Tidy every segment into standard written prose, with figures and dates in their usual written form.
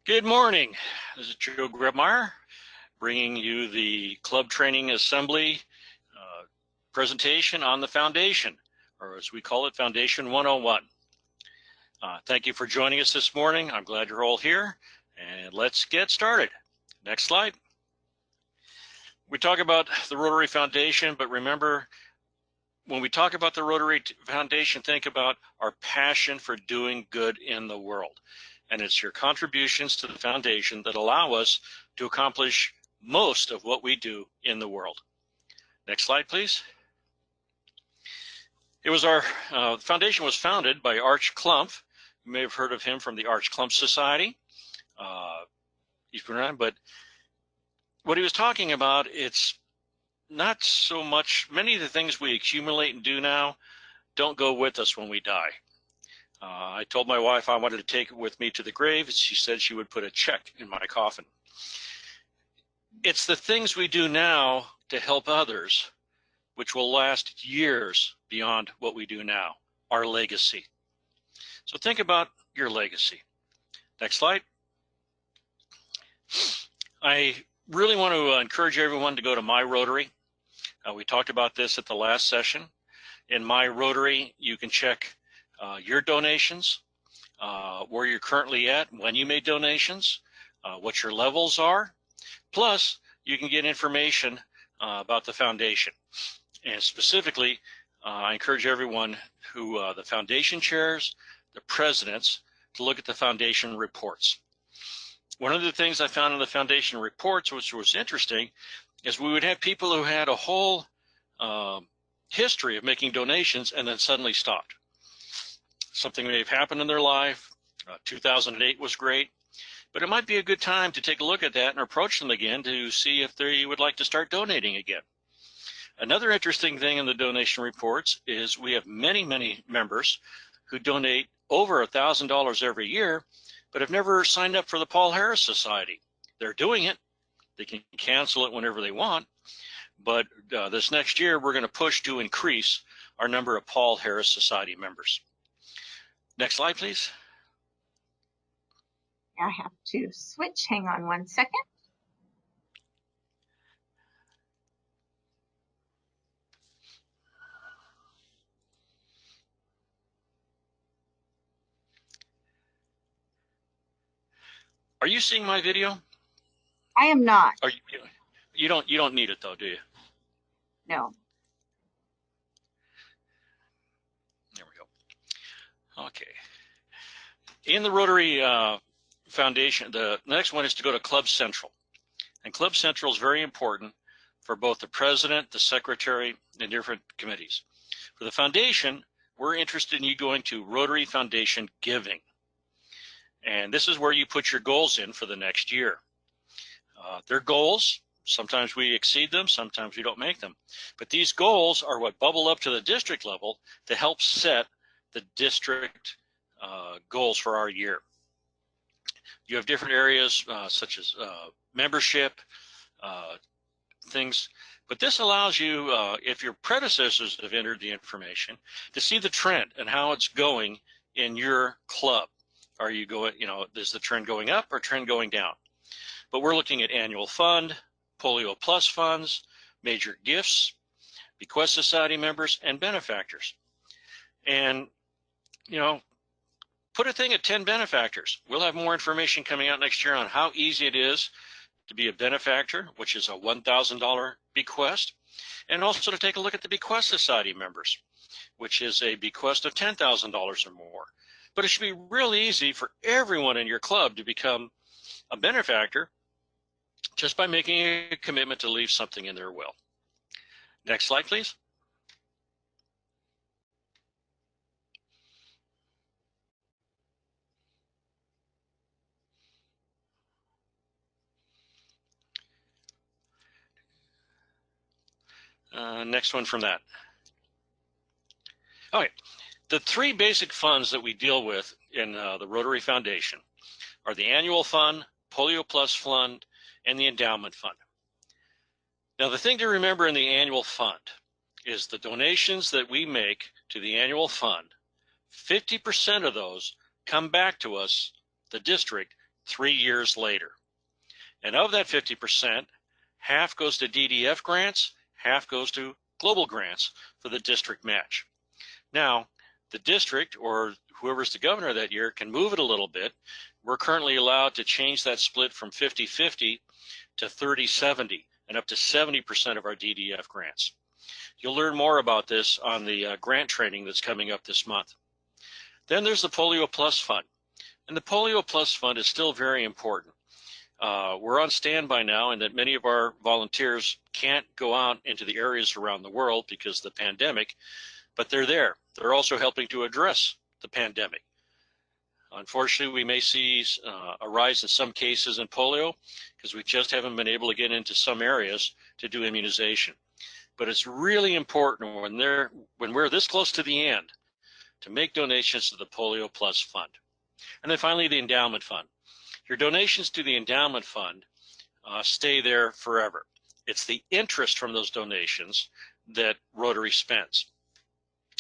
Good morning. This is Joe Grebmeyer bringing you the Club Training Assembly presentation on the Foundation, or as we call it, Foundation 101. Thank you for joining us this morning. I'm glad you're all here, and let's get started. Next slide. We talk about the Rotary Foundation, but remember, when we talk about the Rotary Foundation, think about our passion for doing good in the world. And it's your contributions to the foundation that allow us to accomplish most of what we do in the world. Next slide, please. It was our foundation was founded by Arch Clump. You may have heard of him from the Arch Clump Society. He's been around, but what he was talking about, it's not so much, many of the things we accumulate and do now don't go with us when we die. I told my wife I wanted to take it with me to the grave, and she said she would put a check in my coffin. It's the things we do now to help others, which will last years beyond what we do now, our legacy. So think about your legacy. Next slide. I really want to encourage everyone to go to My Rotary. We talked about this at the last session. In My Rotary, you can check your donations, where you're currently at, when you made donations, what your levels are. Plus, you can get information about the foundation. And specifically, I encourage everyone who, the foundation chairs, the presidents, to look at the foundation reports. One of the things I found in the foundation reports, which was interesting, is we would have people who had a whole history of making donations and then suddenly stopped. Something may have happened in their life. 2008 was great, but it might be a good time to take a look at that and approach them again to see if they would like to start donating again. Another interesting thing in the donation reports is we have many, many members who donate over $1,000 every year, but have never signed up for the Paul Harris Society. They're doing it. They can cancel it whenever they want, but this next year we're going to push to increase our number of Paul Harris Society members. Next slide, please. I have to switch. Hang on one second. Are you seeing my video? I am not. Are you don't need it though, do you? No. There we go. Okay. In the Rotary Foundation, the next one is to go to Club Central. And Club Central is very important for both the president, the secretary, and different committees. For the foundation, we're interested in you going to Rotary Foundation Giving. And this is where you put your goals in for the next year. They're goals. Sometimes we exceed them, sometimes we don't make them. But these goals are what bubble up to the district level to help set the district goals for our year. You have different areas such as membership, things, but this allows you, if your predecessors have entered the information, to see the trend and how it's going in your club. Are you going, is the trend going up or trend going down? But we're looking at annual fund, Polio Plus funds, major gifts, Bequest Society members, and benefactors. And, put a thing at 10 benefactors. We'll have more information coming out next year on how easy it is to be a benefactor, which is a $1,000 bequest, and also to take a look at the Bequest Society members, which is a bequest of $10,000 or more. But it should be really easy for everyone in your club to become a benefactor just by making a commitment to leave something in their will. Next slide, please. Next one from that. Okay, the three basic funds that we deal with in the Rotary Foundation are the annual fund, Polio Plus fund, and the endowment fund. Now, the thing to remember in the annual fund is the donations that we make to the annual fund, 50% of those come back to us, the district, 3 years later. And of that 50%, half goes to DDF grants, half goes to global grants for the district match. Now, the district or whoever's the governor that year can move it a little bit. We're currently allowed to change that split from 50-50 to 30-70 and up to 70% of our DDF grants. You'll learn more about this on the grant training that's coming up this month. Then there's the Polio Plus Fund. And the Polio Plus Fund is still very important. We're on standby now, and that many of our volunteers can't go out into the areas around the world because of the pandemic, but they're there. They're also helping to address the pandemic. Unfortunately, we may see a rise in some cases in polio because we just haven't been able to get into some areas to do immunization. But it's really important when we're this close to the end to make donations to the Polio Plus Fund. And then finally, the Endowment Fund. Your donations to the Endowment Fund stay there forever. It's the interest from those donations that Rotary spends.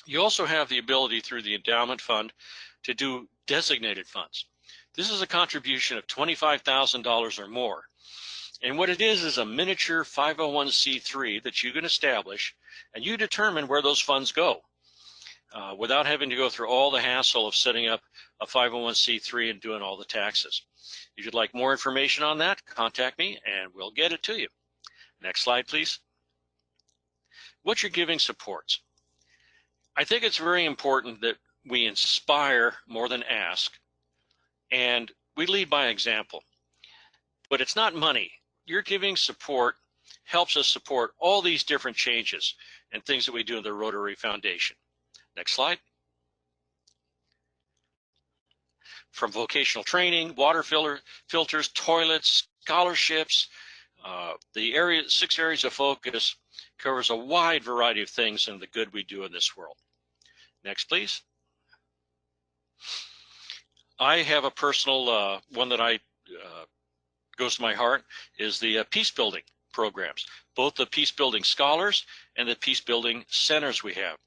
You also have the ability through the Endowment Fund to do designated funds. This is a contribution of $25,000 or more. And what it is a miniature 501c3 that you can establish, and you determine where those funds go without having to go through all the hassle of setting up a 501c3 and doing all the taxes. If you'd like more information on that, contact me and we'll get it to you. Next slide, please. What your giving supports. I think it's very important that we inspire more than ask, and we lead by example. But it's not money. Your giving support helps us support all these different changes and things that we do in the Rotary Foundation. Next slide. From vocational training, water filters, toilets, scholarships, the 6 areas of focus covers a wide variety of things and the good we do in this world. Next, please. I have a personal one that goes to my heart is the peace building programs, both the peace building scholars and the peace building centers we have.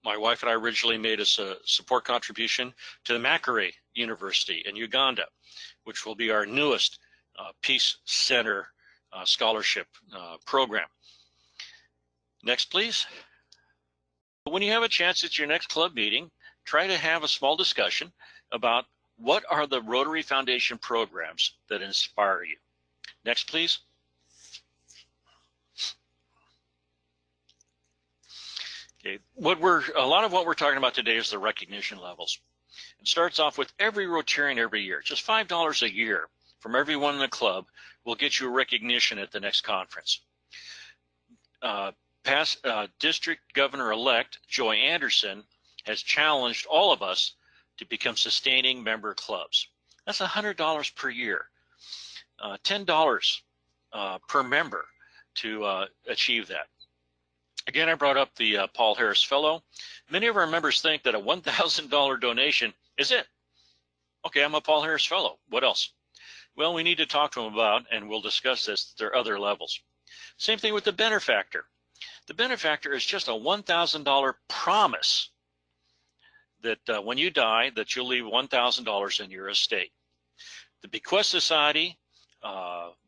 My wife and I originally made a support contribution to the Makerere University in Uganda, which will be our newest Peace Center scholarship program. Next, please. When you have a chance at your next club meeting, try to have a small discussion about what are the Rotary Foundation programs that inspire you. Next, please. Okay, a lot of what we're talking about today is the recognition levels. It starts off with every Rotarian every year. Just $5 a year from everyone in the club will get you recognition at the next conference. Past District Governor-elect Joy Anderson has challenged all of us to become sustaining member clubs. That's $100 per year, $10 per member to achieve that. Again, I brought up the Paul Harris Fellow. Many of our members think that a $1,000 donation is it. Okay, I'm a Paul Harris Fellow. What else? Well, we need to talk to them about, and we'll discuss this, there are other levels. Same thing with the benefactor. The benefactor is just a $1,000 promise that when you die, that you'll leave $1,000 in your estate. The Bequest Society,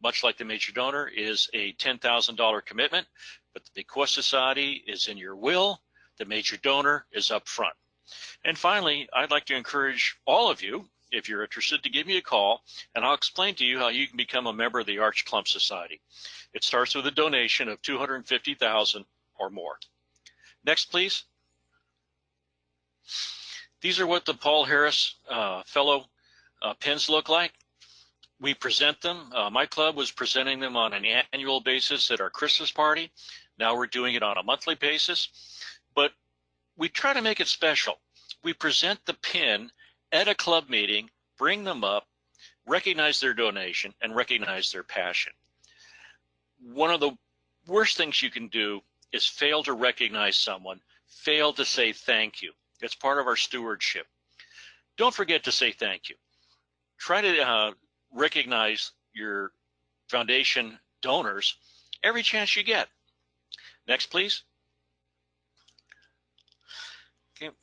much like the major donor, is a $10,000 commitment, but the Bequest Society is in your will. The major donor is up front. And finally, I'd like to encourage all of you, if you're interested, to give me a call, and I'll explain to you how you can become a member of the Arch Clump Society. It starts with a donation of $250,000 or more. Next, please. These are what the Paul Harris Fellow pins look like. We present them. My club was presenting them on an annual basis at our Christmas party. Now we're doing it on a monthly basis, but we try to make it special. We present the pin at a club meeting, bring them up, recognize their donation, and recognize their passion. One of the worst things you can do is fail to recognize someone, fail to say thank you. It's part of our stewardship. Don't forget to say thank you. Try to recognize your foundation donors every chance you get. Next, please. Okay.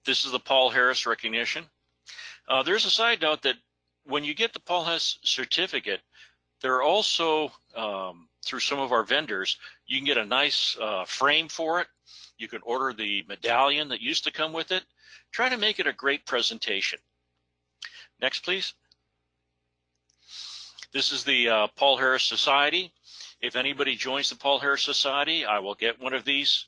This is the Paul Harris recognition. There's a side note that when you get the Paul Hess certificate, there are also, through some of our vendors, you can get a nice frame for it. You can order the medallion that used to come with it. Try to make it a great presentation. Next, please. This is the Paul Harris Society. If anybody joins the Paul Harris Society, I will get one of these,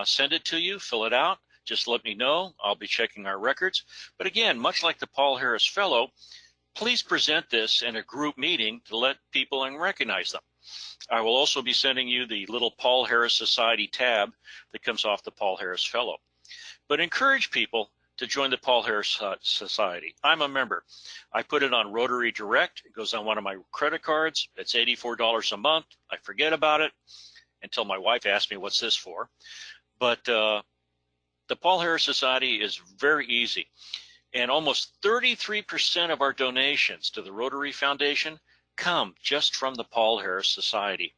send it to you, fill it out. Just let me know. I'll be checking our records. But again, much like the Paul Harris Fellow, please present this in a group meeting to let people and recognize them. I will also be sending you the little Paul Harris Society tab that comes off the Paul Harris Fellow. But encourage people to join the Paul Harris Society. I'm a member. I put it on Rotary Direct. It goes on one of my credit cards. It's $84 a month. I forget about it until my wife asked me, what's this for? But the Paul Harris Society is very easy. And almost 33% of our donations to the Rotary Foundation come just from the Paul Harris Society.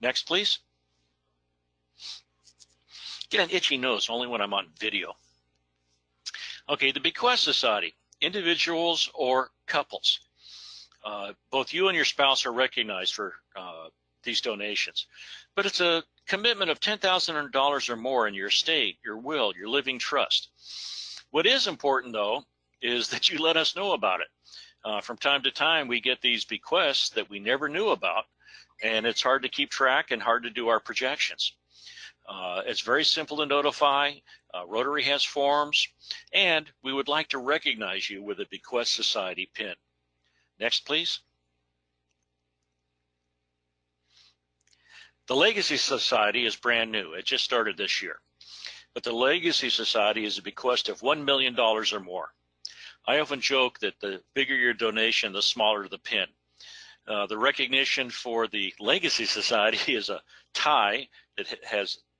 Next, please. Get an itchy nose only when I'm on video. Okay, the Bequest Society, individuals or couples. Both you and your spouse are recognized for these donations, but it's a commitment of $10,000 or more in your estate, your will, your living trust. What is important, though, is that you let us know about it. From time to time, we get these bequests that we never knew about, and it's hard to keep track and hard to do our projections. It's very simple to notify. Rotary has forms, and we would like to recognize you with a Bequest Society pin. Next, please. The Legacy Society is brand new. It just started this year. But the Legacy Society is a bequest of $1 million or more. I often joke that the bigger your donation, the smaller the pin. The recognition for the Legacy Society is a tie that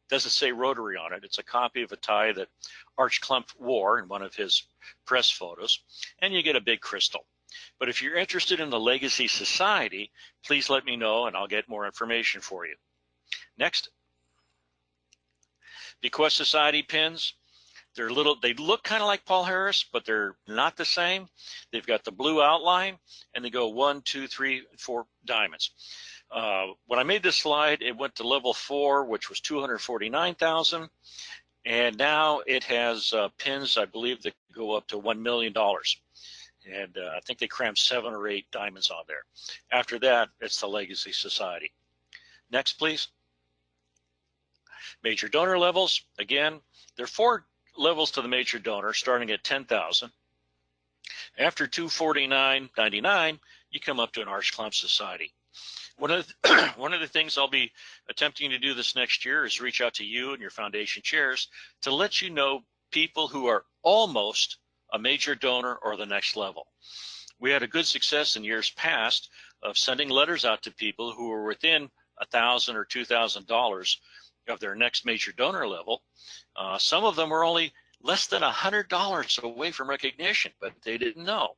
doesn't say Rotary on it. It's a copy of a tie that Arch Klump wore in one of his press photos, and you get a big crystal. But if you're interested in the Legacy Society, please let me know and I'll get more information for you. Next. Bequest Society pins. They look kind of like Paul Harris, but they're not the same. They've got the blue outline, and they go 1, 2, 3, 4 diamonds. When I made this slide, it went to level 4, which was $249,000, and now it has pins, I believe, that go up to $1 million. And I think they crammed 7 or 8 diamonds on there. After that, it's the Legacy Society. Next, please. Major donor levels. Again, there are 4 levels to the major donor, starting at $10,000. After $249.99, you come up to an Arch Klump Society. One of the things I'll be attempting to do this next year is reach out to you and your foundation chairs to let you know people who are almost a major donor or the next level. We had a good success in years past of sending letters out to people who were within $1,000 or $2,000 of their next major donor level. Some of them were only less than $100 away from recognition, but they didn't know.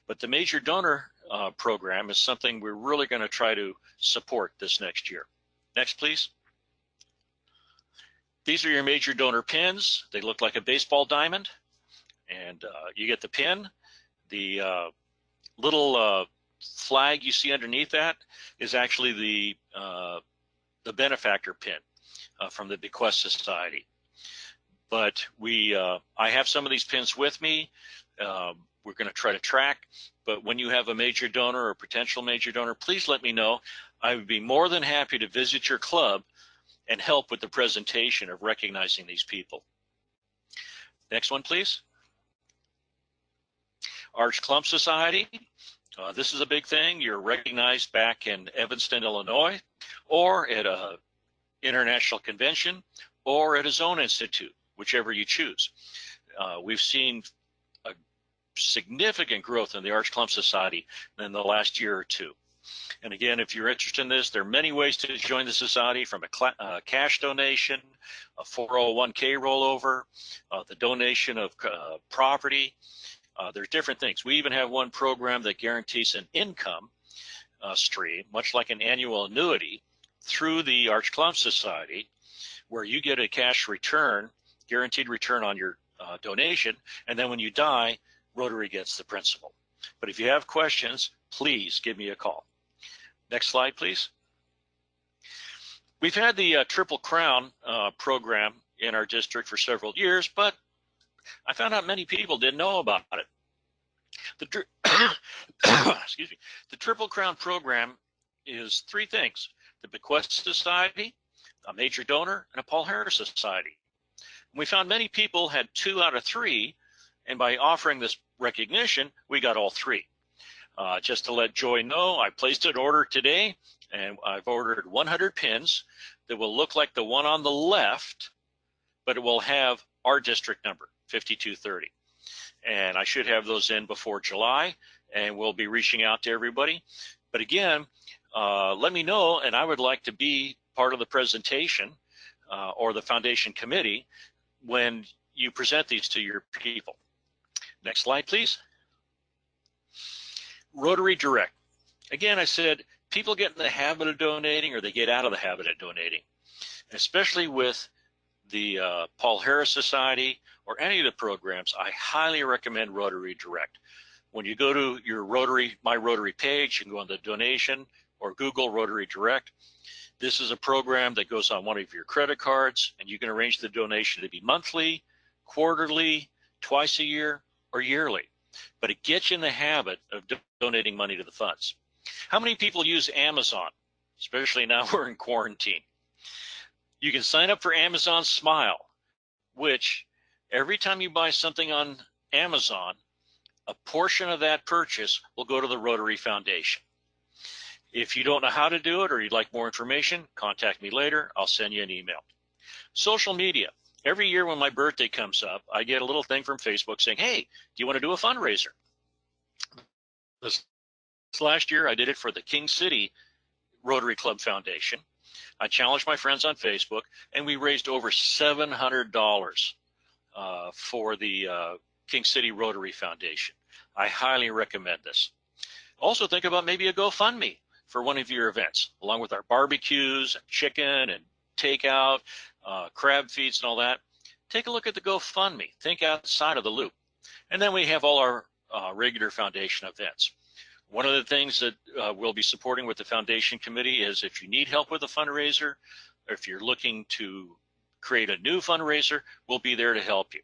But the major donor program is something we're really going to try to support this next year. Next, please. These are your major donor pins. They look like a baseball diamond, and you get the pin. The little flag you see underneath that is actually the benefactor pin from the Bequest Society. But I have some of these pins with me. We're going to try to track, but when you have a major donor or potential major donor, please let me know. I would be more than happy to visit your club and help with the presentation of recognizing these people. Next one, please. Arch Klump Society. This is a big thing. You're recognized back in Evanston, Illinois, or at a international convention, or at a zone institute, whichever you choose. We've seen a significant growth in the Arch Klump Society in the last year or two. And again, if you're interested in this, there are many ways to join the society, from a cash donation, a 401k rollover, the donation of property. There's different things. We even have one program that guarantees an income stream, much like an annual annuity, through the Arch Klump Society, where you get a cash return, guaranteed return on your donation, and then when you die, Rotary gets the principal. But if you have questions, please give me a call. Next slide, please. We've had the Triple Crown program in our district for several years, but I found out many people didn't know about it. Excuse me. The Triple Crown program is three things: the Bequest Society, a major donor, and a Paul Harris Society. And we found many people had 2 out of 3, and by offering this recognition, we got all 3. Just to let Joy know, I placed an order today, and I've ordered 100 pins that will look like the one on the left, but it will have our district number, 5230. And I should have those in before July, and we'll be reaching out to everybody. But again, let me know, and I would like to be part of the presentation or the foundation committee when you present these to your people. Next slide, please. Rotary Direct. Again, I said people get in the habit of donating, or they get out of the habit of donating, especially with the Paul Harris Society or any of the programs. I highly recommend Rotary Direct. When you go to your My Rotary page, you can go on the donation or Google Rotary Direct. This is a program that goes on one of your credit cards, and you can arrange the donation to be monthly, quarterly, twice a year, or yearly. But it gets you in the habit of donating money to the funds. How many people use Amazon, especially now we're in quarantine? You can sign up for Amazon Smile, which every time you buy something on Amazon, a portion of that purchase will go to the Rotary Foundation. If you don't know how to do it or you'd like more information, contact me later. I'll send you an email. Social media. Every year when my birthday comes up, I get a little thing from Facebook saying, hey, do you want to do a fundraiser? This last year, I did it for the King City Rotary Club Foundation. I challenged my friends on Facebook, and we raised over $700 for the King City Rotary Foundation. I highly recommend this. Also think about maybe a GoFundMe for one of your events, along with our barbecues and chicken and takeout, crab feeds and all that. Take a look at the GoFundMe. Think outside of the loop. And then we have all our regular foundation events. One of the things that we'll be supporting with the foundation committee is if you need help with a fundraiser, or if you're looking to create a new fundraiser, we'll be there to help you.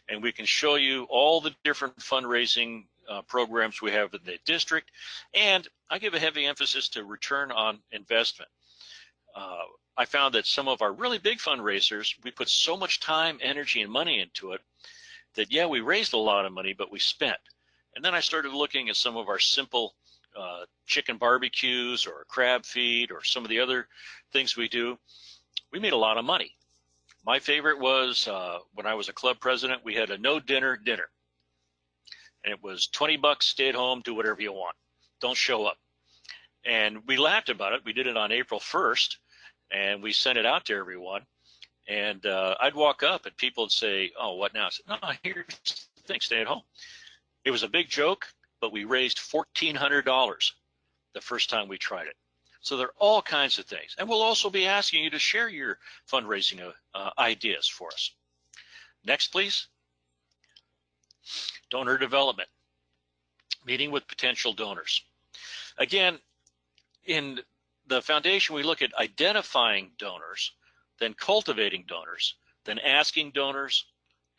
And we can show you all the different fundraising programs we have in the district. And I give a heavy emphasis to return on investment. I found that some of our really big fundraisers, we put so much time, energy, and money into it that, yeah, we raised a lot of money, but we spent. And then I started looking at some of our simple chicken barbecues or crab feed or some of the other things we do. We made a lot of money. My favorite was when I was a club president, we had a no dinner dinner. And it was $20, stay at home, do whatever you want. Don't show up. And we laughed about it. We did it on April 1st, and we sent it out to everyone. And I'd walk up and people would say, oh, what now? I said, no, here's the thing, stay at home. It was a big joke, but we raised $1,400 the first time we tried it. So there are all kinds of things. And we'll also be asking you to share your fundraising ideas for us. Next, please. Donor development. Meeting with potential donors. Again, in the foundation, we look at identifying donors, then cultivating donors, then asking donors,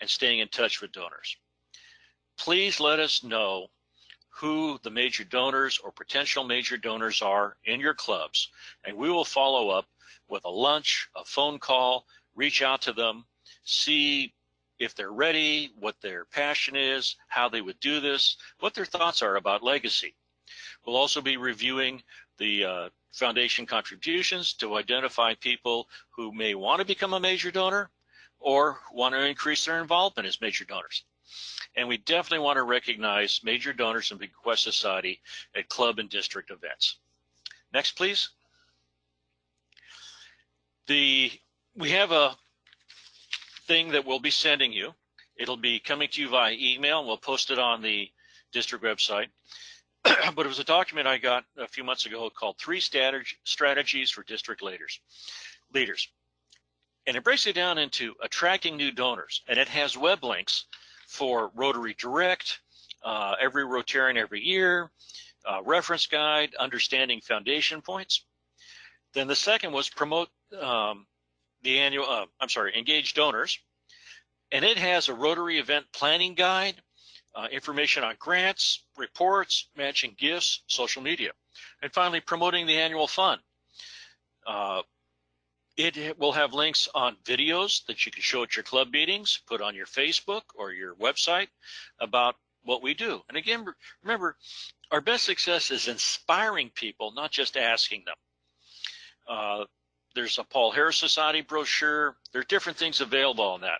and staying in touch with donors. Please let us know who the major donors or potential major donors are in your clubs, and we will follow up with a lunch, a phone call, reach out to them, see if they're ready, what their passion is, how they would do this, what their thoughts are about legacy. We'll also be reviewing the foundation contributions to identify people who may want to become a major donor or want to increase their involvement as major donors. And we definitely want to recognize major donors in Bequest Society at club and district events. Next, please. We have a thing that we'll be sending you. It'll be coming to you via email, and we'll post it on the district website. But it was a document I got a few months ago called 3 Strategies for District Leaders. And it breaks it down into attracting new donors, and it has web links for Rotary Direct, every Rotarian every year, reference guide, understanding foundation points. Then the second was promote the annual, engage donors. And it has a Rotary event planning guide, information on grants, reports, matching gifts, social media. And finally, promoting the annual fund. It will have links on videos that you can show at your club meetings, put on your Facebook or your website about what we do. And again, remember, our best success is inspiring people, not just asking them. There's a Paul Harris Society brochure. There are different things available on that.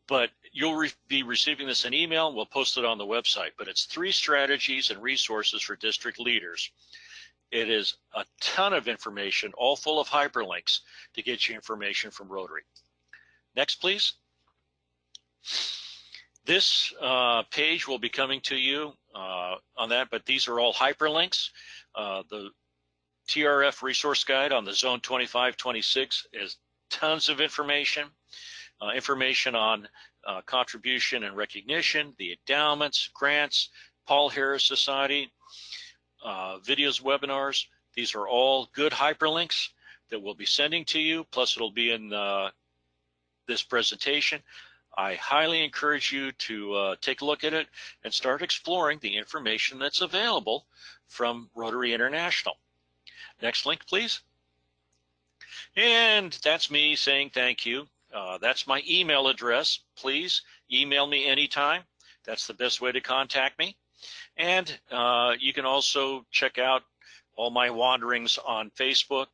But you'll be receiving this in email. We'll post it on the website. But it's 3 strategies and resources for district leaders. It is a ton of information, all full of hyperlinks to get you information from Rotary. Next, please. This page will be coming to you on that, but these are all hyperlinks. The TRF resource guide on the Zone 2526 is tons of information. Information on contribution and recognition, the endowments, grants, Paul Harris Society, videos, webinars. These are all good hyperlinks that we'll be sending to you, plus it'll be in this presentation. I highly encourage you to take a look at it and start exploring the information that's available from Rotary International. Next link, please. And that's me saying thank you. That's my email address. Please email me anytime. That's the best way to contact me. And you can also check out all my wanderings on Facebook.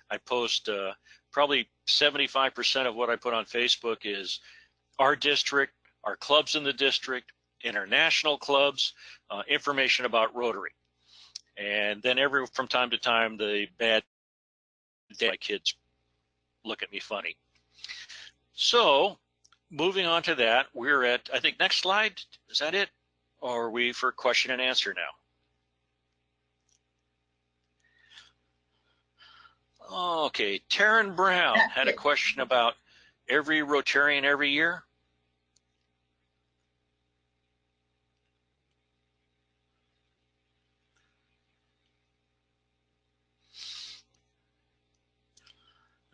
I post probably 75% of what I put on Facebook is our district, our clubs in the district, international clubs, information about Rotary. And then from time to time, the bad day, my kids look at me funny. So moving on to that, we're at, I think, next slide. Is that it? Or are we for question and answer now? Okay, Taryn Brown had a question about every Rotarian every year.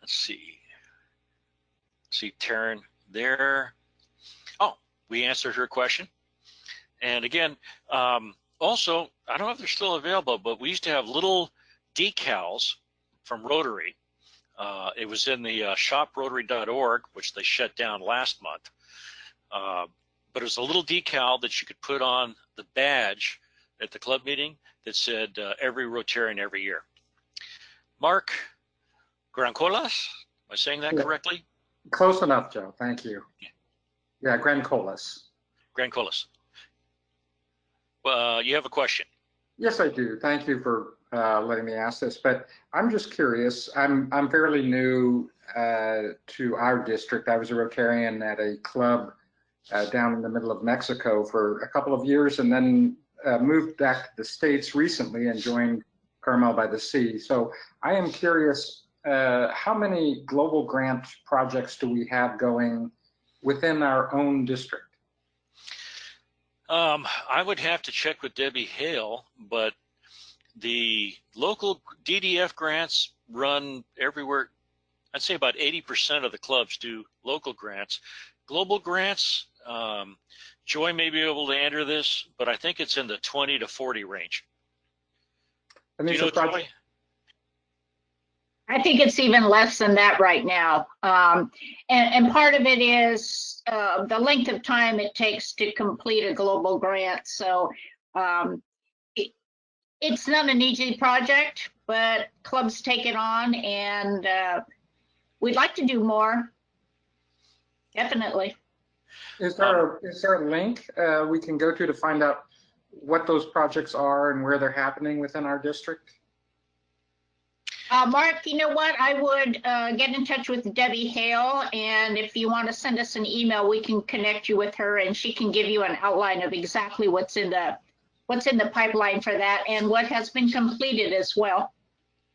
Let's see. See Taryn there. Oh, we answered her question. And again, also, I don't know if they're still available, but we used to have little decals from Rotary. It was in the shoprotary.org, which they shut down last month. But it was a little decal that you could put on the badge at the club meeting that said every Rotarian every year. Mark Grancolas, am I saying that correctly? Close enough, Joe. Thank you. Yeah, Grancolas. Grancolas. You have a question? Yes, I do. Thank you for letting me ask this. But I'm just curious. I'm fairly new to our district. I was a Rotarian at a club down in the middle of Mexico for a couple of years, and then moved back to the States recently and joined Carmel by the Sea. So I am curious. How many global grant projects do we have going within our own district? I would have to check with Debbie Hale, but the local DDF grants run everywhere. I'd say about 80% of the clubs do local grants. Global grants, Joy may be able to enter this, but I think it's in the 20 to 40 range. And do you know, Joy? I think it's even less than that right now. And part of it is the length of time it takes to complete a global grant. So it's not an easy project, but clubs take it on, and we'd like to do more. Definitely. Is there a link we can go to find out what those projects are and where they're happening within our district? Mark, you know what? I would get in touch with Debbie Hale, and if you want to send us an email, we can connect you with her, and she can give you an outline of exactly what's in the pipeline for that and what has been completed as well.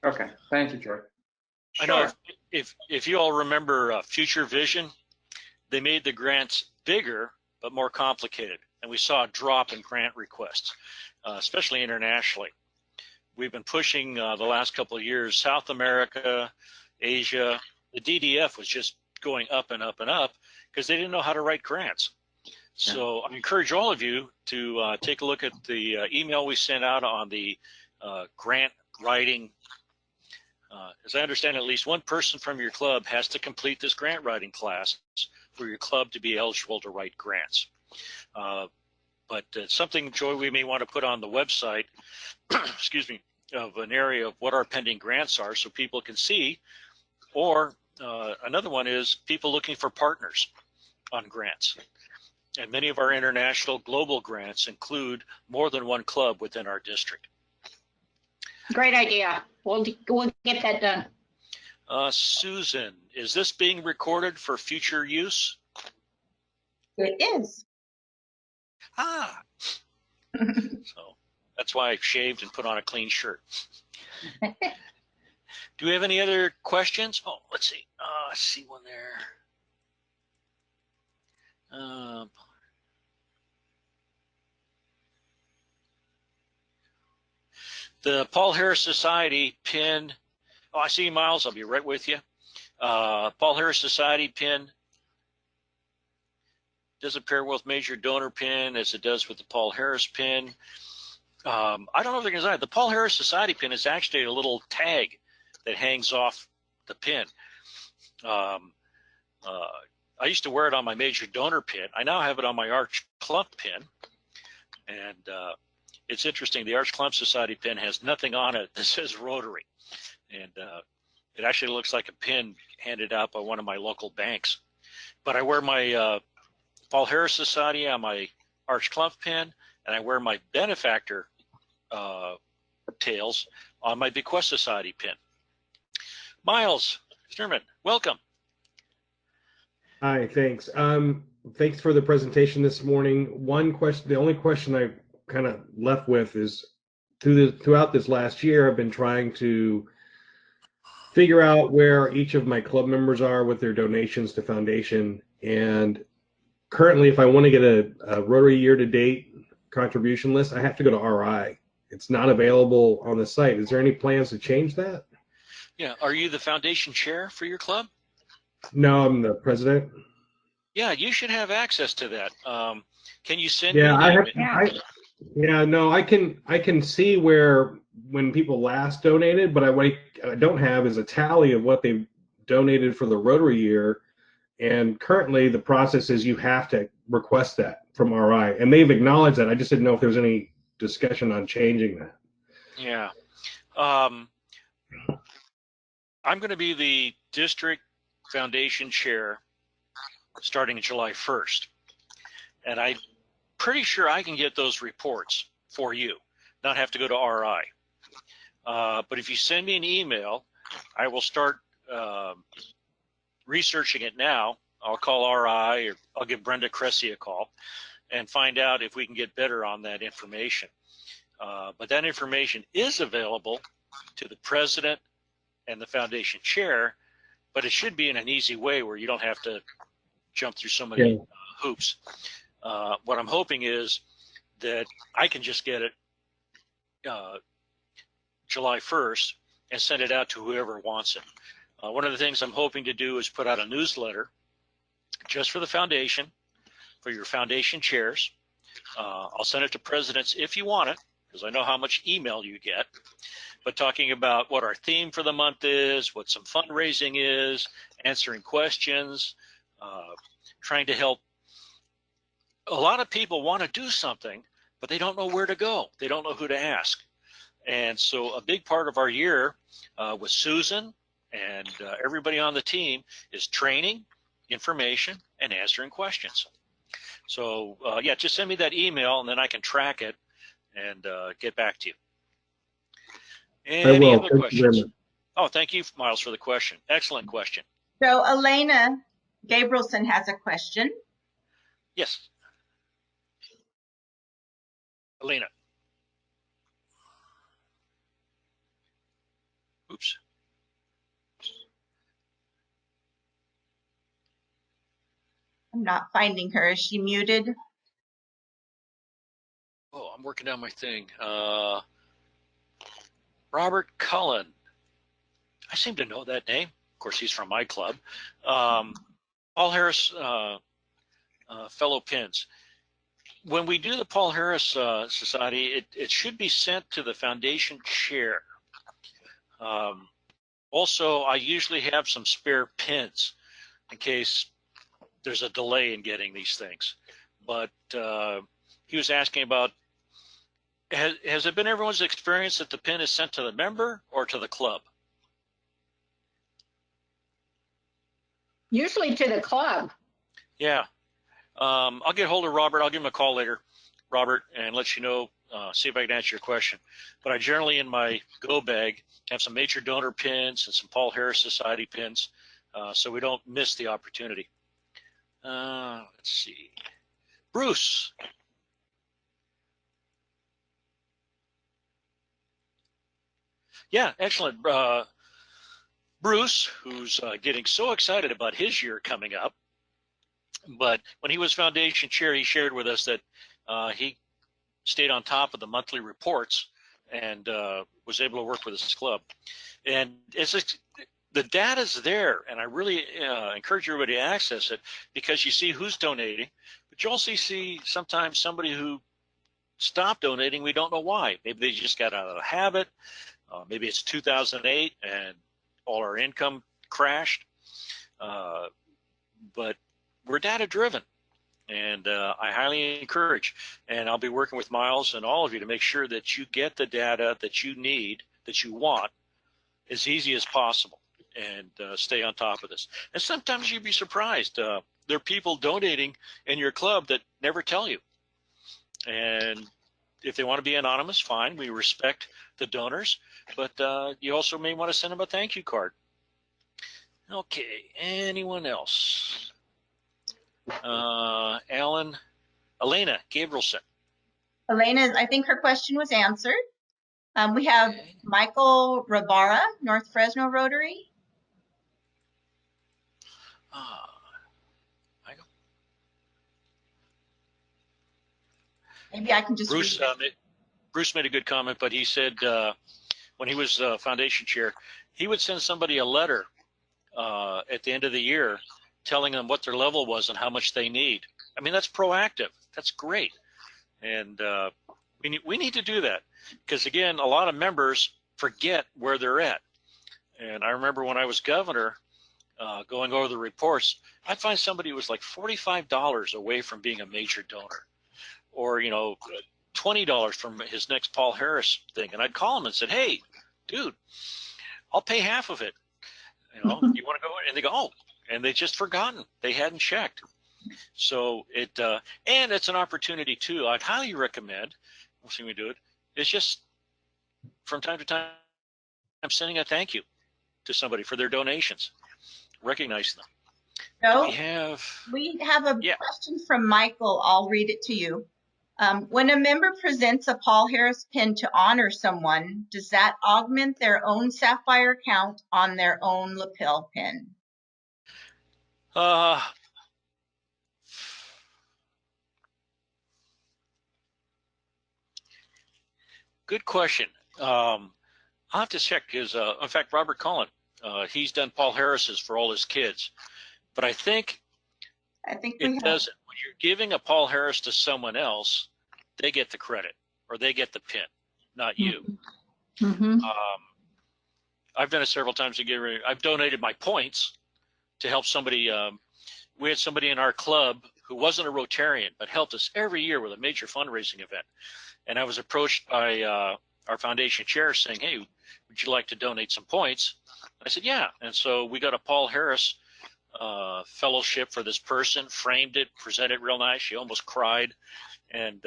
Okay, thank you, Joy. I know if you all remember Future Vision, they made the grants bigger but more complicated. and we saw a drop in grant requests, especially internationally. We've been pushing the last couple of years, South America, Asia. The DDF was just going up and up and up because they didn't know how to write grants. So I encourage all of you to take a look at the email we sent out on the grant writing. As I understand, at least one person from your club has to complete this grant writing class for your club to be eligible to write grants. But something, Joy, we may want to put on the website, excuse me, of an area of what our pending grants are so people can see. Or another one is people looking for partners on grants. And many of our international global grants include more than one club within our district. Great idea. We'll get that done. Susan, is this being recorded for future use? It is. Ah, so that's why I shaved and put on a clean shirt. Do we have any other questions? Oh, let's see. I see one there. The Paul Harris Society pin. Oh, I see you, Miles. I'll be right with you. Paul Harris Society pin doesn't pair with major donor pin as it does with the Paul Harris pin. I don't know if they're going to. The Paul Harris Society pin is actually a little tag that hangs off the pin. I used to wear it on my major donor pin. I now have it on my Arch Clump pin. And it's interesting. The Arch Clump Society pin has nothing on it that says Rotary. And it actually looks like a pin handed out by one of my local banks. But I wear my Paul Harris Society on my Arch Clump pin, and I wear my benefactor tails on my Bequest Society pin. Miles Sturman, welcome. Hi, thanks. Thanks for the presentation this morning. One question, the only question I kind of left with is throughout this last year, I've been trying to figure out where each of my club members are with their donations to foundation. And currently, if I want to get a Rotary year-to-date contribution list, I have to go to RI. It's not available on the site. Is there any plans to change that? Yeah. Are you the foundation chair for your club? No, I'm the president. Yeah, you should have access to that. Can you send Yeah, me I can see where when people last donated, but what I don't have is a tally of what they've donated for the Rotary year. And currently the process is you have to request that from RI, and they've acknowledged that. I just didn't know if there was any discussion on changing that. Yeah. I'm going to be the district foundation chair starting July 1st. And I'm pretty sure I can get those reports for you, not have to go to RI. But if you send me an email, I will start researching it now. I'll call RI, or I'll give Brenda Cressy a call and find out if we can get better on that information. But that information is available to the president and the foundation chair, but it should be in an easy way where you don't have to jump through so many hoops. What I'm hoping is that I can just get it July 1st and send it out to whoever wants it. One of the things I'm hoping to do is put out a newsletter just for the foundation, for your foundation chairs. I'll send it to presidents if you want it, because I know how much email you get, but talking about what our theme for the month is, what some fundraising is, answering questions, trying to help. A lot of people want to do something, but they don't know where to go. They don't know who to ask. And so a big part of our year with Susan and everybody on the team is training, information, and answering questions. So yeah, just send me that email and then I can track it and get back to you. Any other questions? Oh, thank you, Miles, for the question. Excellent question. So Elena Gabrielson has a question. Yes. Elena. Oops. I'm not finding her. Is she muted? I'm working down my thing. Robert Cullen. I seem to know that name. Of course, he's from my club. Paul Harris fellow pins. When we do the Paul Harris Society, it should be sent to the foundation chair. Also, I usually have some spare pins in case there's a delay in getting these things. But he was asking about, has it been everyone's experience that the pin is sent to the member or to the club? Usually to the club. Yeah. I'll get hold of Robert. I'll give him a call later, Robert, and let you know, see if I can answer your question. But I generally, in my go bag, have some major donor pins and some Paul Harris Society pins, so we don't miss the opportunity. Let's see. Bruce. Yeah, excellent. Bruce, who's getting so excited about his year coming up. But when he was foundation chair, he shared with us that he stayed on top of the monthly reports and was able to work with his club. And the data's there, and I really encourage everybody to access it because you see who's donating, but you also see sometimes somebody who stopped donating, we don't know why. Maybe they just got out of the habit. Maybe it's 2008 and all our income crashed. But we're data driven, and I highly encourage, and I'll be working with Miles and all of you to make sure that you get the data that you need, that you want, as easy as possible, and stay on top of this. And sometimes you'd be surprised. There are people donating in your club that never tell you. And if they want to be anonymous, fine. We respect the donors, but you also may want to send them a thank you card. Okay, anyone else? Elena Gabrielson. Elena, I think her question was answered. We have Okay. Michael Rabara, North Fresno Rotary. Michael? Maybe I can just Bruce, read it. Bruce made a good comment, but he said when he was foundation chair, he would send somebody a letter at the end of the year telling them what their level was and how much they need. I mean, that's proactive. That's great. And we need to do that because, again, a lot of members forget where they're at. And I remember when I was governor going over the reports, I'd find somebody who was like $45 away from being a major donor, or, you know, $20 from his next Paul Harris thing. And I'd call him and said, hey, dude, I'll pay half of it. You know, you want to go? And they go, oh, and they just forgotten. They hadn't checked. So and it's an opportunity too. I'd highly recommend, we'll see we do it, it's just from time to time, I'm sending a thank you to somebody for their donations, recognizing them. No, We have a question from Michael. I'll read it to you. When a member presents a Paul Harris pin to honor someone, does that augment their own sapphire count on their own lapel pin? Good question. I'll have to check his, in fact, Robert Cullen, he's done Paul Harris's for all his kids, but I think it doesn't. When you're giving a Paul Harris to someone else, they get the credit or they get the pin, not you. Mm-hmm. I've done it several times. I've donated my points to help somebody. We had somebody in our club who wasn't a Rotarian, but helped us every year with a major fundraising event. And I was approached by our foundation chair saying, hey, would you like to donate some points? I said, yeah. And so we got a Paul Harris fellowship for this person, framed it, presented it real nice. She almost cried. And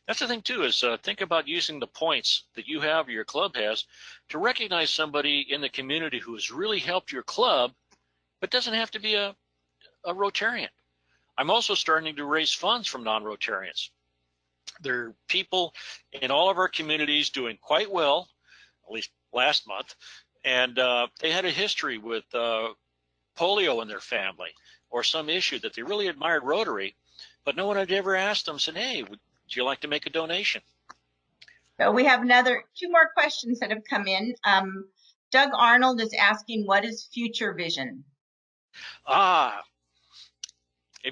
that's the thing, too, is think about using the points that you have or your club has to recognize somebody in the community who has really helped your club, but doesn't have to be a Rotarian. I'm also starting to raise funds from non-Rotarians. There are people in all of our communities doing quite well, at least last month, and they had a history with polio in their family or some issue that they really admired Rotary, but no one had ever asked them, said, hey, you like to make a donation? So we have two more questions that have come in. Doug Arnold is asking, what is Future Vision? Have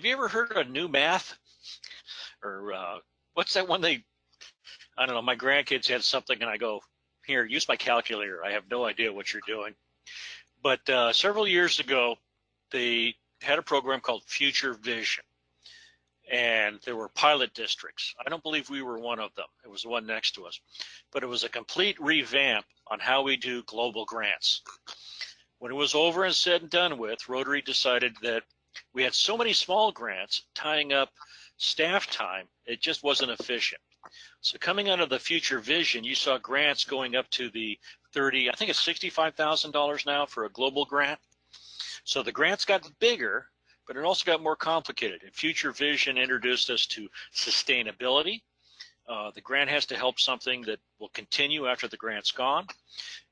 you ever heard of New Math? Or what's that one I don't know, my grandkids had something and I go, here, use my calculator. I have no idea what you're doing. But several years ago, they had a program called Future Vision. And there were pilot districts. I don't believe we were one of them. It was the one next to us. But it was a complete revamp on how we do global grants. When it was over and said and done with, Rotary decided that we had so many small grants tying up staff time, it just wasn't efficient. So coming out of the Future Vision, you saw grants going up to the I think it's $65,000 now for a global grant. So the grants got bigger, but it also got more complicated. And Future Vision introduced us to sustainability. The grant has to help something that will continue after the grant's gone,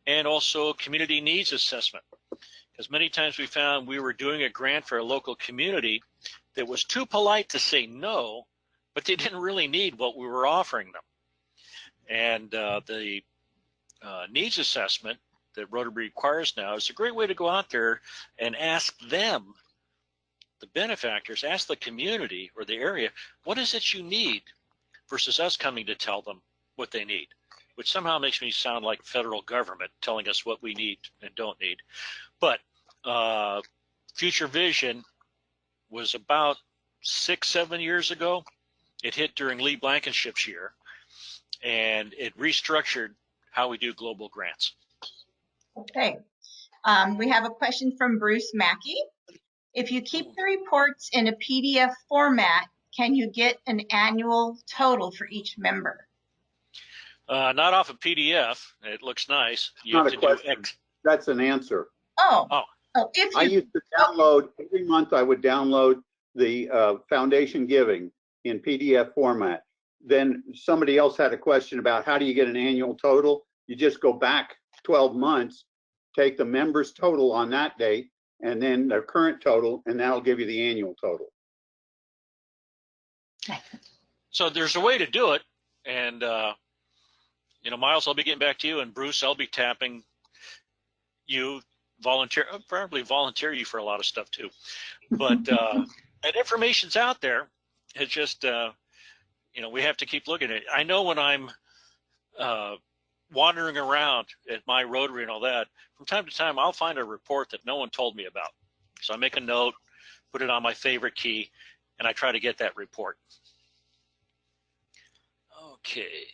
and also community needs assessment. Because many times we found we were doing a grant for a local community that was too polite to say no, but they didn't really need what we were offering them. And the needs assessment that Rotary requires now is a great way to go out there and ask them, the benefactors, ask the community or the area, what is it you need, versus us coming to tell them what they need, which somehow makes me sound like federal government telling us what we need and don't need. But Future Vision was about 6-7 years ago. It hit during Lee Blankenship's year, and it restructured how we do global grants. Okay. We have a question from Bruce Mackey. If you keep the reports in a PDF format, can you get an annual total for each member? Not off a PDF. It looks nice. You Not have a to question. do That's an answer. Oh, Oh. If I you, used to download, every month I would download the foundation giving in PDF format. Then somebody else had a question about how do you get an annual total? You just go back 12 months, take the members' total on that date, and then their current total, and that'll give you the annual total. So there's a way to do it. And, Miles, I'll be getting back to you, and Bruce, I'll be tapping you, probably volunteer you for a lot of stuff too. But that information's out there. It's just, we have to keep looking at it. I know when I'm wandering around at my Rotary and all that, from time to time, I'll find a report that no one told me about. So I make a note, put it on my favorite key, and I try to get that report. Okay.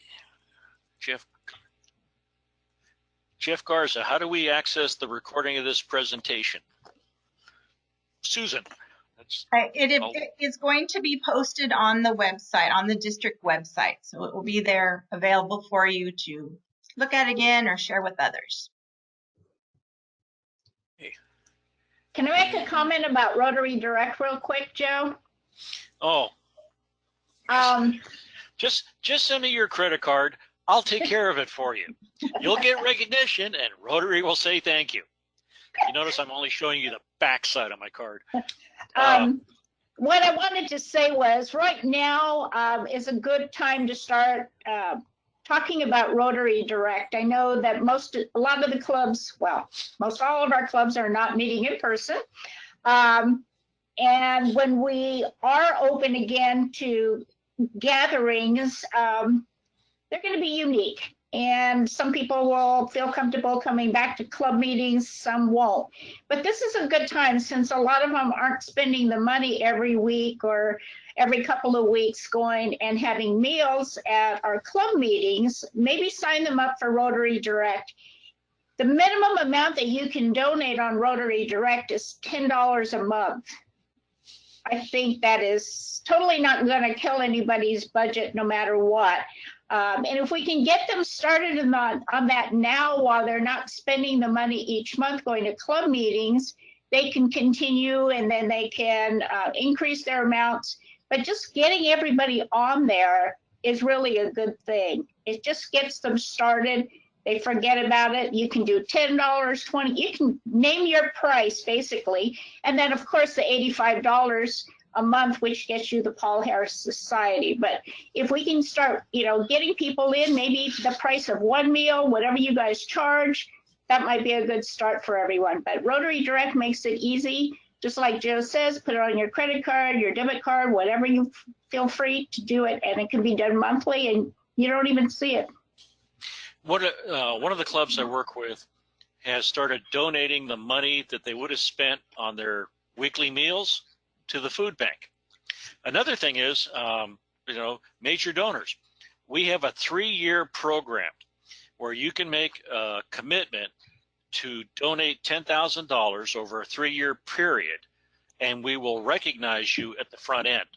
Jeff Garza, how do we access the recording of this presentation? Susan. it is going to be posted on the website, on the district website. So it will be there available for you to look at again or share with others. Can I make a comment about Rotary Direct real quick, Joe? Oh. Just send me your credit card. I'll take care of it for you. You'll get recognition, and Rotary will say thank you. You notice I'm only showing you the backside of my card. What I wanted to say was right now is a good time to start talking about Rotary Direct. I know that a lot of the clubs, well, most all of our clubs are not meeting in person. And when we are open again to gatherings, they're going to be unique. And some people will feel comfortable coming back to club meetings, some won't. But this is a good time since a lot of them aren't spending the money every week or every couple of weeks going and having meals at our club meetings. Maybe sign them up for Rotary Direct. The minimum amount that you can donate on Rotary Direct is $10 a month. I think that is totally not going to kill anybody's budget no matter what. And if we can get them started on that now while they're not spending the money each month going to club meetings, they can continue and then they can increase their amounts. But just getting everybody on there is really a good thing. It just gets them started. They forget about it. You can do $10, $20. You can name your price basically. And then of course the $85 a month, which gets you the Paul Harris Society. But if we can start, getting people in, maybe the price of one meal, whatever you guys charge, that might be a good start for everyone. But Rotary Direct makes it easy. Just like Joe says, put it on your credit card, your debit card, whatever you feel free to do it. And it can be done monthly and you don't even see it. One of the clubs I work with has started donating the money that they would have spent on their weekly meals to the food bank. Another thing is, major donors. We have a 3-year program where you can make a commitment to donate $10,000 over a 3-year period, and we will recognize you at the front end.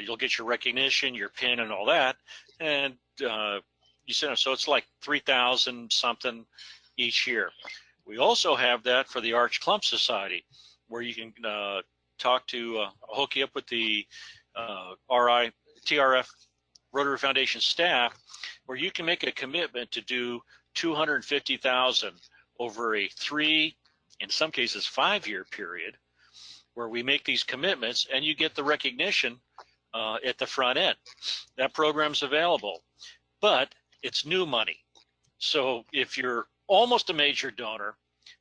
You'll get your recognition, your PIN, and all that, and you send it. So it's like $3,000 something each year. We also have that for the Arch Clump Society, where you can hook you up with the TRF Rotary Foundation staff, where you can make a commitment to do $250,000 over a 3, in some cases 5-year period, where we make these commitments and you get the recognition at the front end. That program's available, but it's new money. So if you're almost a major donor,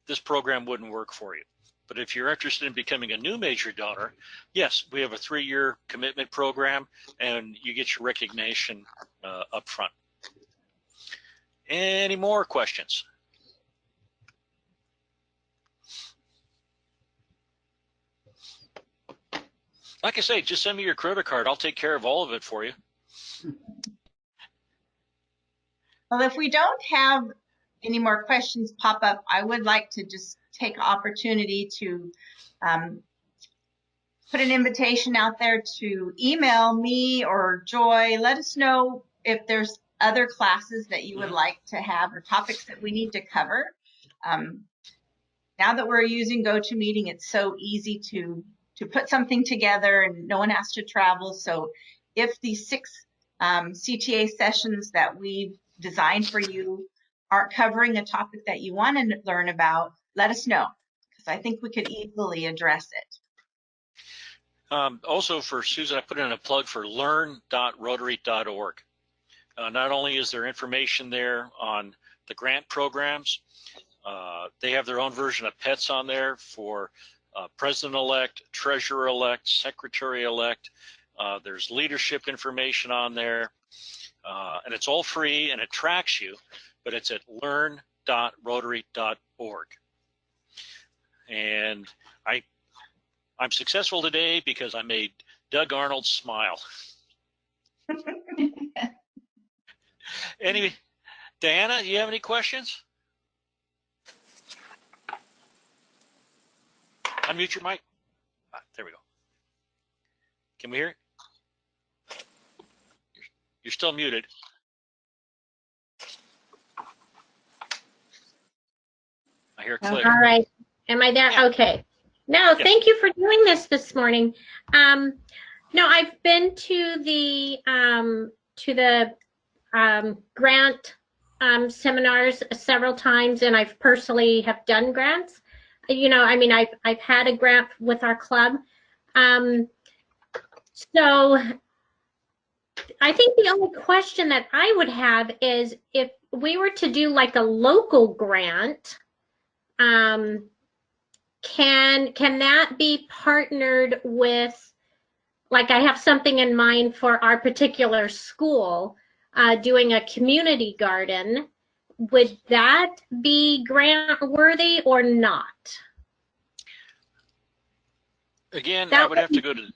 this program wouldn't work for you. But if you're interested in becoming a new major donor, yes, we have a 3-year commitment program and you get your recognition up front. Any more questions? Like I say, just send me your credit card. I'll take care of all of it for you. Well, if we don't have any more questions pop up, I would like to just take opportunity to put an invitation out there to email me or Joy. Let us know if there's other classes that you would like to have or topics that we need to cover. Now that we're using GoToMeeting, it's so easy to put something together and no one has to travel. So if these 6 CTA sessions that we've designed for you aren't covering a topic that you want to learn about, let us know, because I think we could easily address it. Also for Susan, I put in a plug for learn.rotary.org. Not only is there information there on the grant programs, they have their own version of PETS on there for President-elect, Treasurer-elect, Secretary-elect. There's leadership information on there, and it's all free and it tracks you, but it's at learn.rotary.org. And I'm successful today because I made Doug Arnold smile. Anyway, Diana, do you have any questions? Unmute your mic. There we go. Can we hear it? You're still muted. I hear click. All right. Am I there? Yeah. Okay. No, Yeah. Thank you for doing this morning. No, I've been to the grant seminars several times, and I've personally have done grants. I've had a grant with our club. So I think the only question that I would have is if we were to do like a local grant, can that be partnered with, like I have something in mind for our particular school, doing a community garden. Would that be grant worthy or not? Again, I would have to go to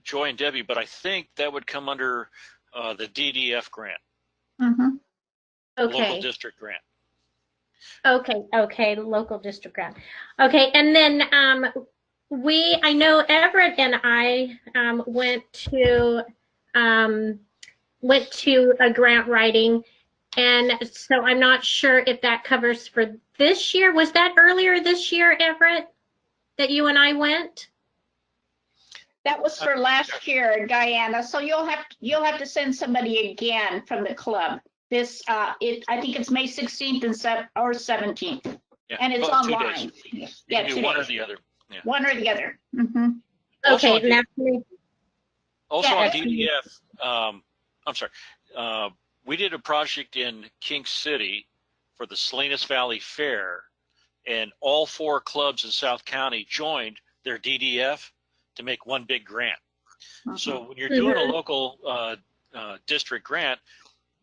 Joy and Debbie, but I think that would come under the DDF grant, Mm-hmm. Okay. local district grant. Okay, local district grant. Okay, and then I know Everett and I went to a grant writing, and so I'm not sure if that covers for this year. Was that earlier this year, Everett, that you and I went? That was for last year, Diana. So you'll have to send somebody again from the club. This I think it's May 16th or 17th, Yeah. and it's About 2 online. days. Yeah, You 2 do one or days. the other. Yeah. One or the other. Mm-hmm. Also Okay, on now, Also Yeah, on that's- DDF, I'm sorry, we did a project in King City for the Salinas Valley Fair, and all 4 clubs in South County joined their DDF to make one big grant. So when you're doing a local district grant,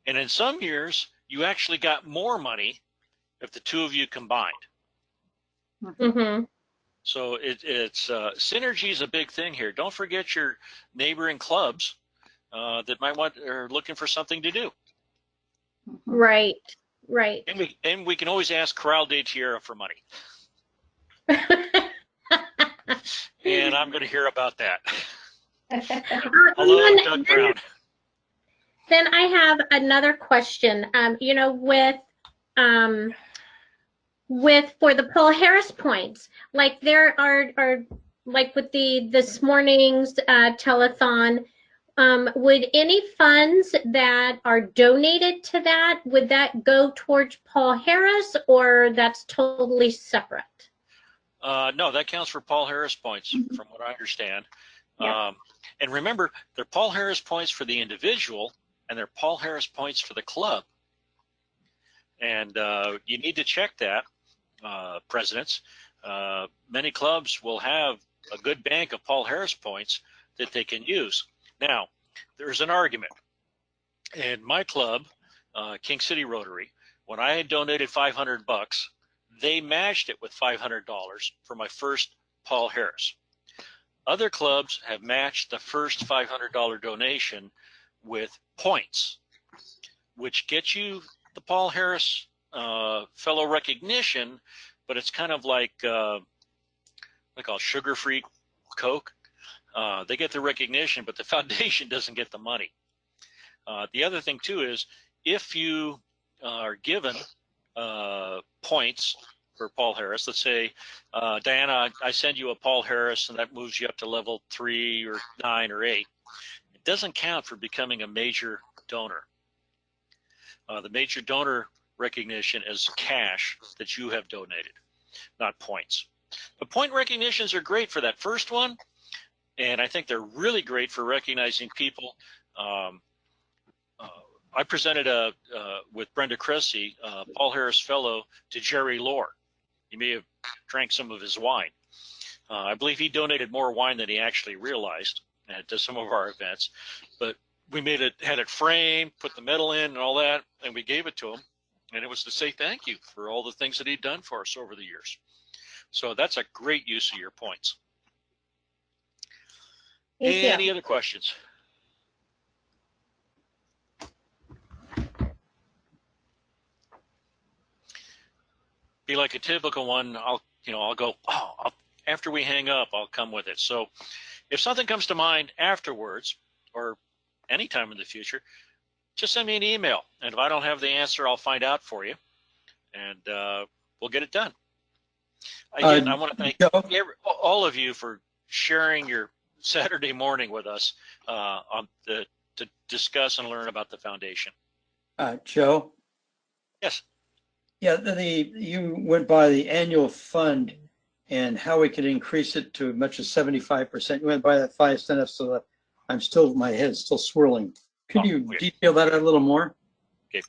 and in some years you actually got more money if the 2 of you combined. mhm. So it's synergy is a big thing here. Don't forget your neighboring clubs that might are looking for something to do. Right, right. And we can always ask Corral de Tierra for money. And I'm going to hear about that. Hello, Doug Brown. Then I have another question. You know, with for the Paul Harris points, like there are like with this morning's telethon, would any funds that are donated to that, would that go towards Paul Harris, or that's totally separate? No, that counts for Paul Harris points, from what I understand. Yeah. And remember, they're Paul Harris points for the individual, and they're Paul Harris points for the club. And you need to check that, presidents. Many clubs will have a good bank of Paul Harris points that they can use. Now, there's an argument. In my club, King City Rotary, when I had donated $500, they matched it with $500 for my first Paul Harris. Other clubs have matched the first $500 donation with points, which gets you the Paul Harris fellow recognition, but it's kind of like sugar-free Coke. They get the recognition, but the foundation doesn't get the money. The other thing too is if you are given points for Paul Harris, let's say, Diana, I send you a Paul Harris and that moves you up to level 3 or 9 or 8. It doesn't count for becoming a major donor. The major donor recognition is cash that you have donated, not points. But point recognitions are great for that first one, and I think they're really great for recognizing people. I presented with Brenda Cressy, Paul Harris Fellow, to Jerry Lohr. You may have drank some of his wine. I believe he donated more wine than he actually realized to some of our events, but we had it framed, put the medal in and all that, and we gave it to him, and it was to say thank you for all the things that he'd done for us over the years. So that's a great use of your points. Any other questions? Be like a typical one. I'll go, after we hang up, I'll come with it. So if something comes to mind afterwards or anytime in the future, just send me an email. And if I don't have the answer, I'll find out for you, and we'll get it done. Again, I want to thank all of you for sharing your Saturday morning with us to discuss and learn about the foundation. Joe? Yes. Yeah, you went by the annual fund and how we could increase it to as much as 75%. You went by that 5 cents, so that my head's still swirling. Could you detail that out a little more? Okay.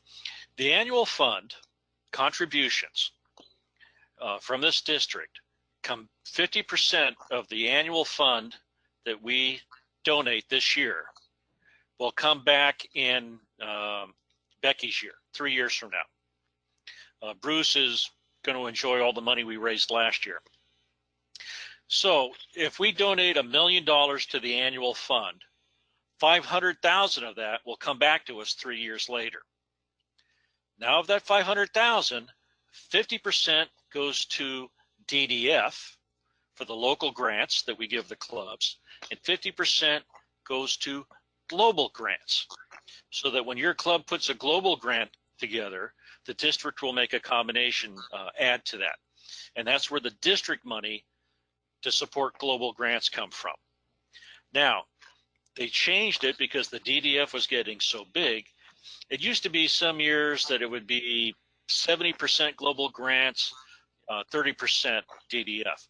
The annual fund contributions from this district come 50% of the annual fund that we donate this year will come back in Becky's year, 3 years from now. Bruce is going to enjoy all the money we raised last year. So if we donate $1 million to the annual fund, 500,000 of that will come back to us 3 years later. Now of that 500,000, 50% goes to DDF for the local grants that we give the clubs, and 50% goes to global grants, so that when your club puts a global grant together, the district will make a combination add to that. And that's where the district money to support global grants come from. Now, they changed it because the DDF was getting so big. It used to be some years that it would be 70% global grants, 30% DDF,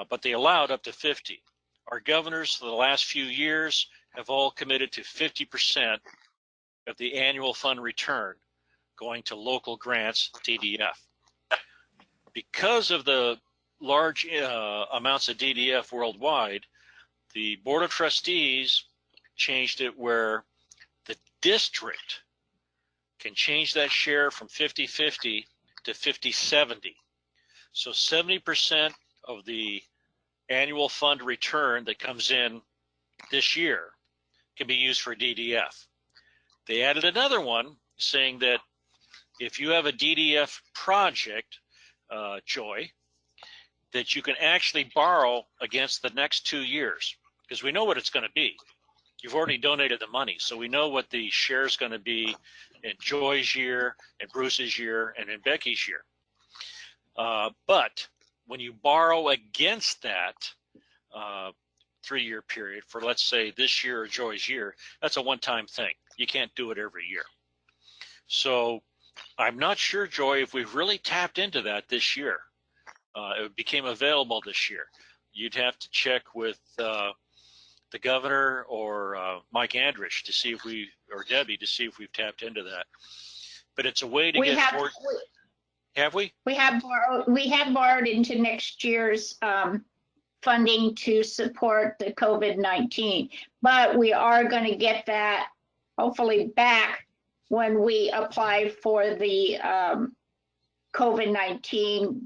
but they allowed up to 50. our governors for the last few years have all committed to 50% of the annual fund return going to local grants, DDF. Because of the large amounts of DDF worldwide, the Board of Trustees changed it where the district can change that share from 50-50 to 50-70. So 70% of the annual fund return that comes in this year can be used for DDF. They added another one saying that if you have a DDF project, Joy, that you can actually borrow against the next 2 years, because we know what it's going to be. You've already donated the money, so we know what the share is going to be in Joy's year, in Bruce's year, and in Becky's year. But when you borrow against that 3-year period for, let's say, this year or Joy's year, that's a one-time thing. You can't do it every year. So I'm not sure, Joy, if we've really tapped into that this year. It became available this year. You'd have to check with the governor or Mike Andrich to see if we, or Debbie, to see if we've tapped into that. But it's a way to get more. Have we? We have borrowed into next year's funding to support the COVID-19, but we are going to get that hopefully back when we apply for the COVID-19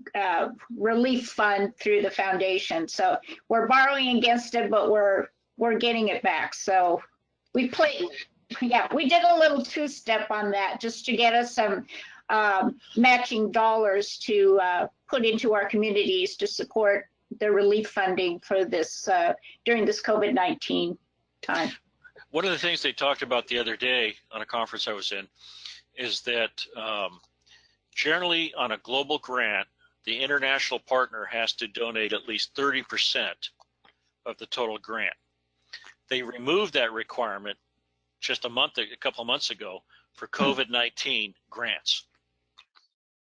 relief fund through the foundation. So we're borrowing against it, but we're getting it back. So we did a little two-step on that just to get us some matching dollars to put into our communities to support the relief funding for this during this COVID-19 time. One of the things they talked about the other day on a conference I was in is that generally on a global grant, the international partner has to donate at least 30% of the total grant. They removed that requirement just a couple of months ago for COVID-19 grants.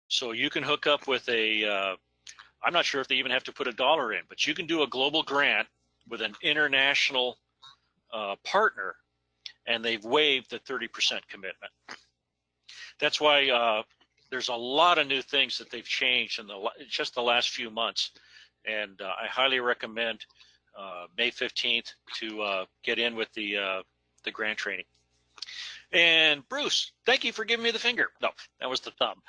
So you can hook up with I'm not sure if they even have to put $1 in, but you can do a global grant with an international partner, and they've waived the 30% commitment. That's why there's a lot of new things that they've changed in just the last few months, and I highly recommend May 15th to get in with the grant training. And Bruce, thank you for giving me the finger. No, that was the thumb.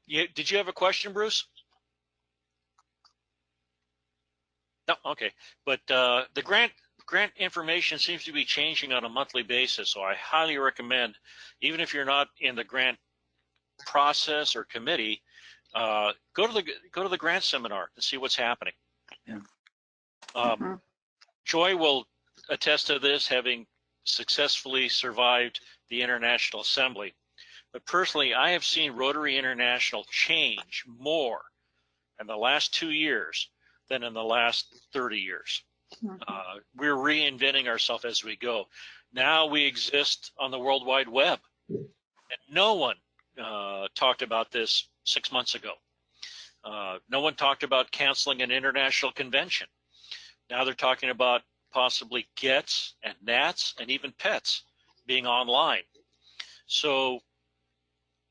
Did you have a question, Bruce? No, okay. But the grant information seems to be changing on a monthly basis, so I highly recommend, even if you're not in the grant process or committee, go to the grant seminar and see what's happening. Yeah. Joy will attest to this, having successfully survived the International Assembly. But personally, I have seen Rotary International change more in the last 2 years than in the last 30 years. We're reinventing ourselves as we go. Now we exist on the World Wide Web. And no one talked about this 6 months ago. No one talked about canceling an international convention. Now they're talking about possibly GETS and NATS and even PETS being online. So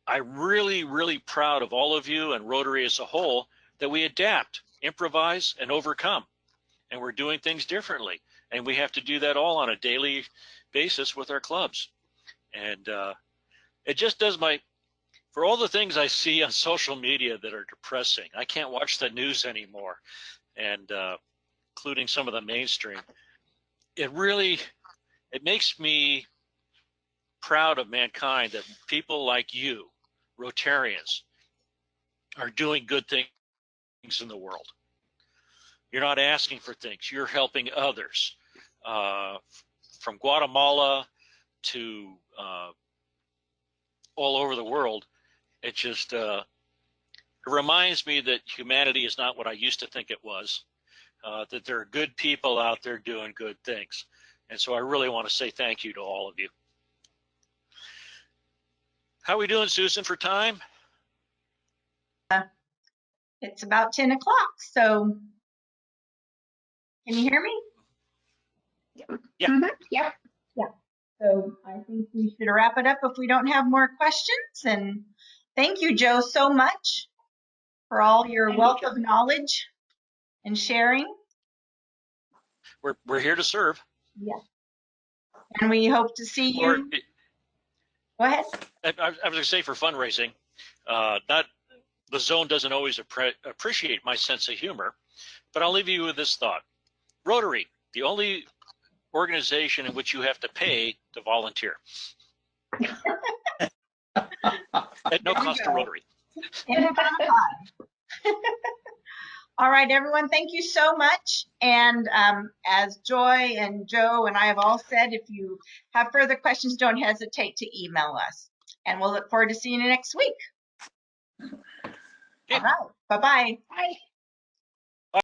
I'm really, really proud of all of you and Rotary as a whole that we adapt, improvise, and overcome. And we're doing things differently. And we have to do that all on a daily basis with our clubs. And it just does for all the things I see on social media that are depressing, I can't watch the news anymore, and including some of the mainstream. It makes me proud of mankind that people like you, Rotarians, are doing good things in the world. You're not asking for things. You're helping others. From Guatemala to all over the world, it just it reminds me that humanity is not what I used to think it was, that there are good people out there doing good things. And so I really want to say thank you to all of you. How are we doing, Susan, for time? It's about 10 o'clock, so can you hear me? Yeah. Mhm. Yep. So I think we should wrap it up if we don't have more questions. And thank you, Joe, so much for all your Thank you, wealth Jo. of knowledge and sharing. We're here to serve. Yeah. And we hope to see Or you. Go ahead. I was going to say for fundraising, not the zone doesn't always appreciate my sense of humor, but I'll leave you with this thought. Rotary, the only organization in which you have to pay to volunteer at no cost to Rotary. All right, everyone, thank you so much. And as Joy and Joe and I have all said, if you have further questions, don't hesitate to email us. And we'll look forward to seeing you next week. Okay. All right, bye-bye. Bye.